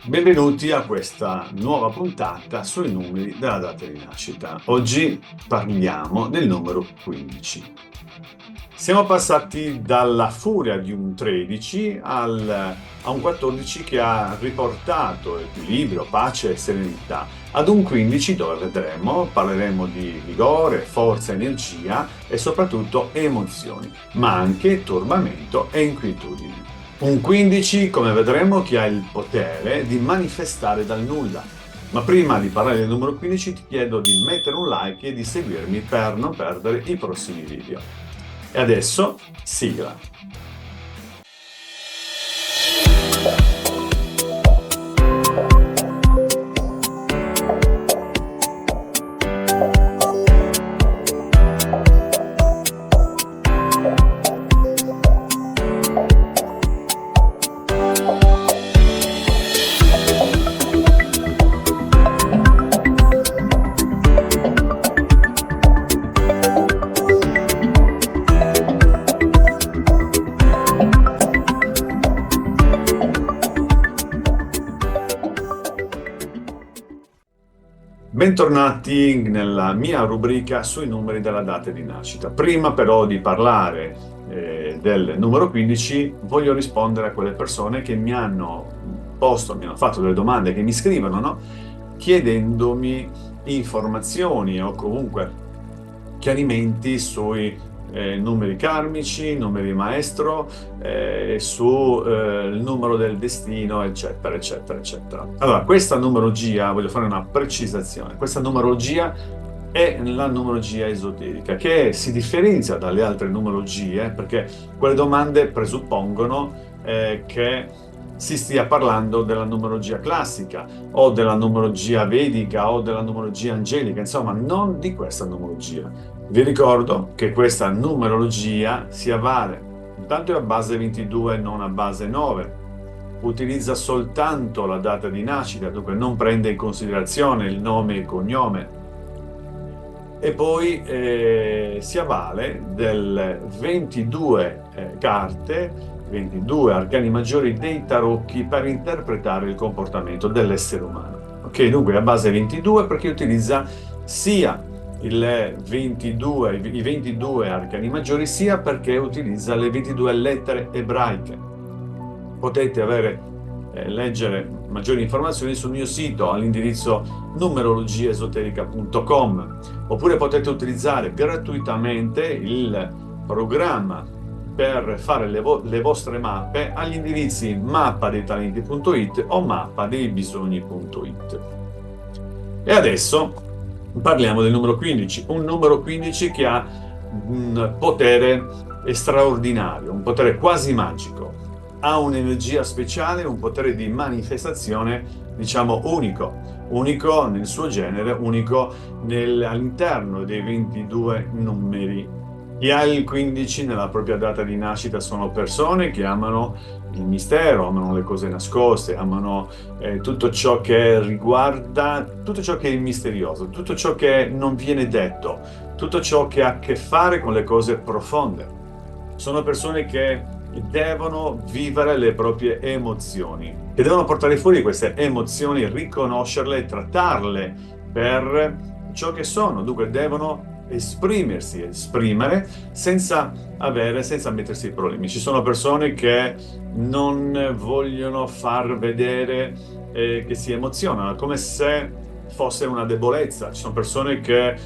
Benvenuti a questa nuova puntata sui numeri della data di nascita. Oggi parliamo del numero 15. Siamo passati dalla furia di un 13 a un 14 che ha riportato equilibrio, pace e serenità, ad un 15 dove parleremo di vigore, forza, energia e soprattutto emozioni, ma anche turbamento e inquietudine. Un 15, come vedremo, che ha il potere di manifestare dal nulla. Ma prima di parlare del numero 15 ti chiedo di mettere un like e di seguirmi per non perdere i prossimi video. E adesso, sigla. Bentornati nella mia rubrica sui numeri della data di nascita. Prima però di parlare del numero 15, voglio rispondere a quelle persone che mi hanno fatto delle domande, che mi scrivono, no? Chiedendomi informazioni o comunque chiarimenti sui numeri karmici, numeri maestro, sul numero del destino, eccetera, eccetera, eccetera. Allora, questa numerologia, voglio fare una precisazione, questa numerologia è la numerologia esoterica, che si differenzia dalle altre numerologie perché quelle domande presuppongono che si stia parlando della numerologia classica o della numerologia vedica o della numerologia angelica, insomma, non di questa numerologia. Vi ricordo che questa numerologia si avvale, intanto è a base 22, non a base 9, utilizza soltanto la data di nascita, dunque non prende in considerazione il nome e il cognome, e poi si avvale del 22 carte, 22 arcani maggiori dei tarocchi per interpretare il comportamento dell'essere umano. Ok, dunque è a base 22 perché utilizza sia i 22 arcani maggiori, sia perché utilizza le 22 lettere ebraiche. Potete leggere maggiori informazioni sul mio sito all'indirizzo numerologiesoterica.com, oppure potete utilizzare gratuitamente il programma per fare le vostre mappe agli indirizzi mappadeitalenti.it o mappadeibisogni.it. E adesso parliamo del numero 15, un numero 15 che ha un potere straordinario, un potere quasi magico, ha un'energia speciale, un potere di manifestazione, diciamo, unico nel suo genere, unico all'interno dei 22 numeri. Chi ha il 15 nella propria data di nascita sono persone che amano il mistero, amano le cose nascoste, amano tutto ciò che riguarda, tutto ciò che è misterioso, tutto ciò che non viene detto, tutto ciò che ha a che fare con le cose profonde. Sono persone che devono vivere le proprie emozioni, che devono portare fuori queste emozioni, riconoscerle e trattarle per ciò che sono. Dunque devono esprimere senza mettersi problemi. Ci sono persone che non vogliono far vedere che si emozionano, come se fosse una debolezza. Ci sono persone che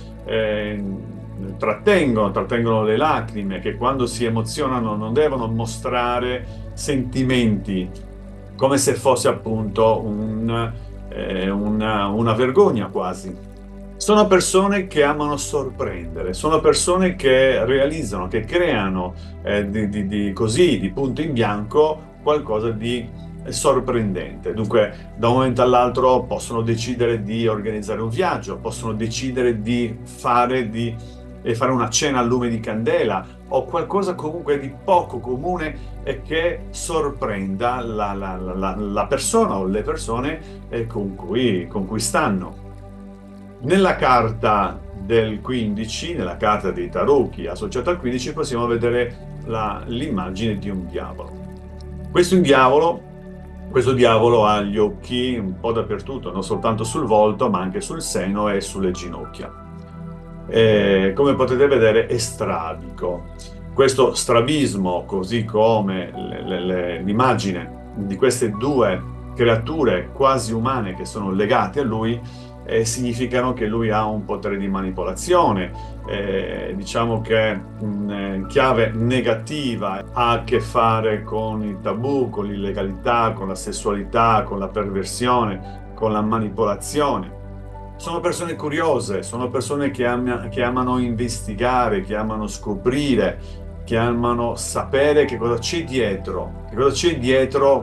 trattengono le lacrime, che quando si emozionano non devono mostrare sentimenti, come se fosse appunto una vergogna quasi. Sono persone che amano sorprendere, sono persone che realizzano, che creano di punto in bianco qualcosa di sorprendente. Dunque, da un momento all'altro possono decidere di organizzare un viaggio, possono decidere di fare una cena a lume di candela o qualcosa comunque di poco comune e che sorprenda la persona o le persone con cui stanno. Nella carta del 15, nella carta dei tarocchi associata al 15, possiamo vedere l'immagine di un diavolo. Questo è un diavolo Questo diavolo ha gli occhi un po' dappertutto, non soltanto sul volto, ma anche sul seno e sulle ginocchia. Come potete vedere, è strabico. Questo strabismo, così come l'immagine di queste due creature quasi umane che sono legate a lui, significano che lui ha un potere di manipolazione. Diciamo che in chiave negativa ha a che fare con il tabù, con l'illegalità, con la sessualità, con la perversione, con la manipolazione. Sono persone curiose, sono persone che amano investigare, che amano scoprire, che amano sapere che cosa c'è dietro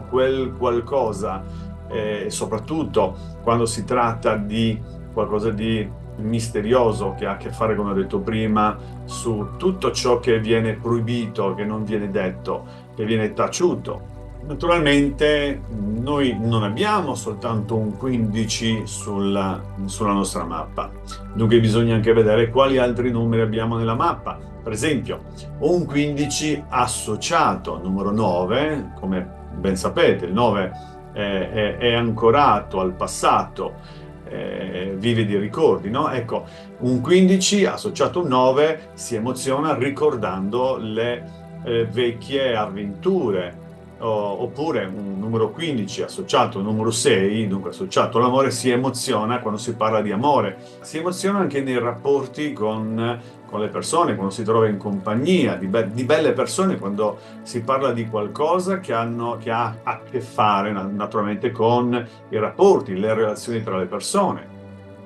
quel qualcosa, e soprattutto quando si tratta di qualcosa di misterioso che ha a che fare, come ho detto prima, su tutto ciò che viene proibito, che non viene detto, che viene taciuto. Naturalmente noi non abbiamo soltanto un 15 sulla nostra mappa, dunque bisogna anche vedere quali altri numeri abbiamo nella mappa. Per esempio, ho un 15 associato al numero 9, come ben sapete, il 9 è ancorato al passato, vive di ricordi, no? Ecco, un 15 associato a un 9 si emoziona ricordando le vecchie avventure. Oppure un numero 15 associato al numero 6, dunque associato all'amore, si emoziona quando si parla di amore. Si emoziona anche nei rapporti con le persone, quando si trova in compagnia di belle persone, quando si parla di qualcosa che ha a che fare naturalmente con i rapporti, le relazioni tra le persone.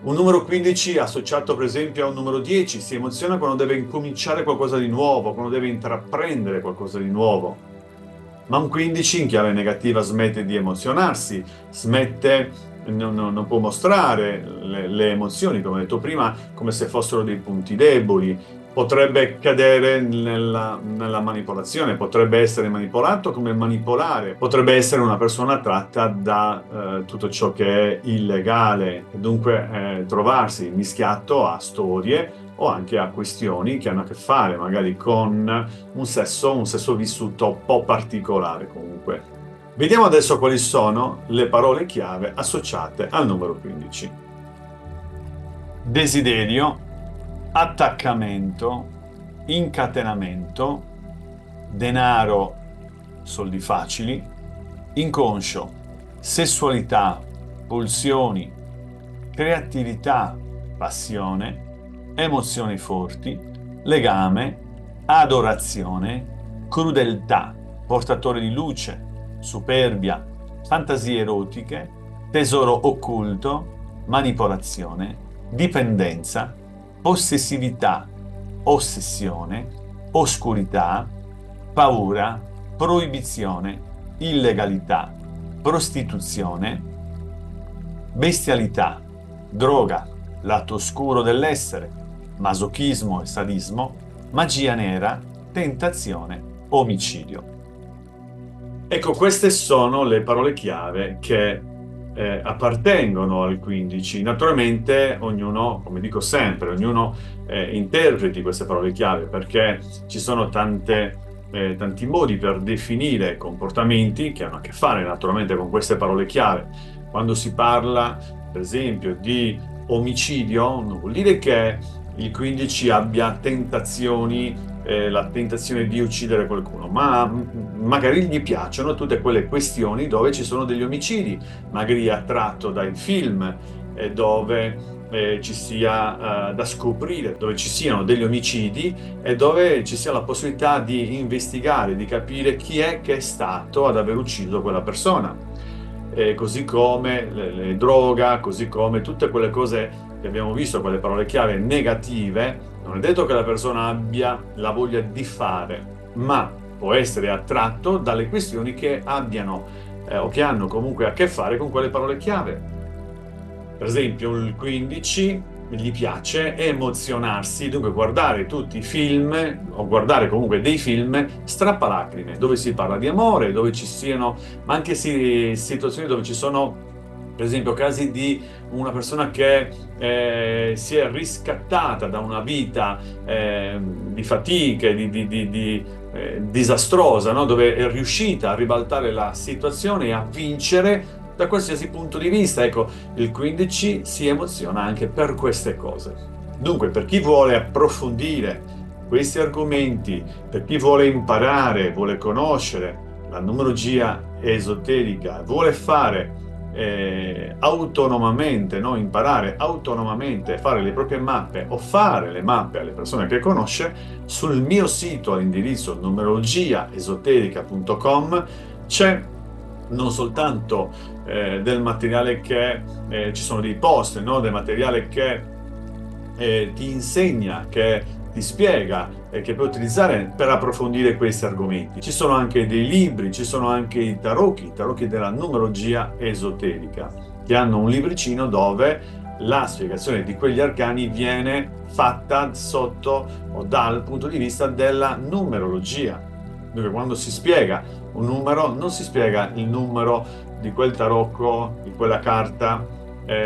Un numero 15 associato per esempio a un numero 10 si emoziona quando deve incominciare qualcosa di nuovo, quando deve intraprendere qualcosa di nuovo. Ma un 15 in chiave negativa smette di emozionarsi, non può mostrare le emozioni, come ho detto prima, come se fossero dei punti deboli. Potrebbe cadere nella manipolazione, potrebbe essere manipolato come manipolare, potrebbe essere una persona attratta da tutto ciò che è illegale, e dunque trovarsi mischiato a storie o anche a questioni che hanno a che fare magari con un sesso vissuto un po' particolare comunque. Vediamo adesso quali sono le parole chiave associate al numero 15. Desiderio, attaccamento, incatenamento, denaro, soldi facili, inconscio, sessualità, pulsioni, creatività, passione, emozioni forti, legame, adorazione, crudeltà, portatore di luce, superbia, fantasie erotiche, tesoro occulto, manipolazione, dipendenza, possessività, ossessione, oscurità, paura, proibizione, illegalità, prostituzione, bestialità, droga, lato oscuro dell'essere, masochismo e sadismo, magia nera, tentazione, omicidio. Ecco, queste sono le parole chiave che appartengono al 15. Naturalmente ognuno, come dico sempre, ognuno interpreti queste parole chiave perché ci sono tanti modi per definire comportamenti che hanno a che fare naturalmente con queste parole chiave. Quando si parla, per esempio, di omicidio, non vuol dire che il 15 abbia tentazioni, la tentazione di uccidere qualcuno, ma magari gli piacciono tutte quelle questioni dove ci sono degli omicidi, magari è attratto dai film dove ci sia da scoprire, dove ci siano degli omicidi e dove ci sia la possibilità di investigare, di capire chi è che è stato ad aver ucciso quella persona. Così come le droga, così come tutte quelle cose che abbiamo visto, quelle parole chiave negative, non è detto che la persona abbia la voglia di fare, ma può essere attratto dalle questioni che abbiano o che hanno comunque a che fare con quelle parole chiave. Per esempio, il 15 gli piace emozionarsi, dunque guardare tutti i film o guardare comunque dei film strappalacrime, dove si parla di amore, dove ci siano, ma anche situazioni dove ci sono, per esempio, casi di una persona che si è riscattata da una vita di fatiche, disastrosa, no? Dove è riuscita a ribaltare la situazione e a vincere da qualsiasi punto di vista. Ecco, il 15 si emoziona anche per queste cose. Dunque, per chi vuole approfondire questi argomenti, per chi vuole imparare, vuole conoscere la numerologia esoterica, vuole fare autonomamente, no? Imparare autonomamente, fare le proprie mappe o fare le mappe alle persone che conosce, sul mio sito all'indirizzo numerologiaesoterica.com c'è non soltanto del materiale che ci sono dei post, no? Del materiale che ti insegna, che ti spiega e che puoi utilizzare per approfondire questi argomenti. Ci sono anche dei libri, ci sono anche i tarocchi della numerologia esoterica, che hanno un libricino dove la spiegazione di quegli arcani viene fatta sotto o dal punto di vista della numerologia. Dunque, quando si spiega un numero, non si spiega il numero di quel tarocco, di quella carta,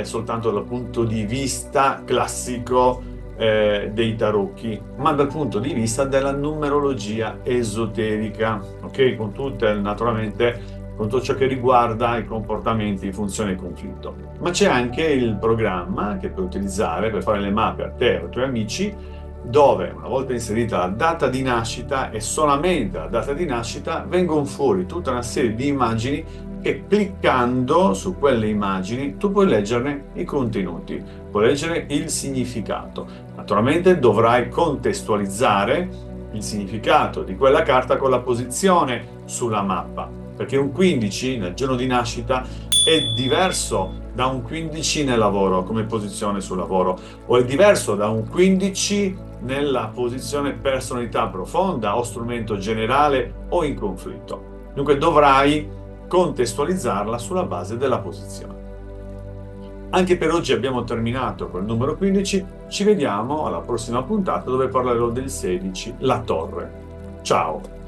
soltanto dal punto di vista classico dei tarocchi, ma dal punto di vista della numerologia esoterica, ok? Con tutte, naturalmente, con tutto ciò che riguarda i comportamenti, funzione e conflitto. Ma c'è anche il programma che puoi utilizzare per fare le mappe a te o ai tuoi amici, dove una volta inserita la data di nascita e solamente la data di nascita vengono fuori tutta una serie di immagini che, cliccando su quelle immagini, tu puoi leggerne i contenuti, puoi leggere il significato. Naturalmente dovrai contestualizzare il significato di quella carta con la posizione sulla mappa, perché un 15 nel giorno di nascita è diverso da un 15 nel lavoro, come posizione sul lavoro, o è diverso da un 15 nella posizione personalità profonda o strumento generale o in conflitto. Dunque dovrai contestualizzarla sulla base della posizione. Anche per oggi abbiamo terminato col numero 15, ci vediamo alla prossima puntata dove parlerò del 16, la torre. Ciao!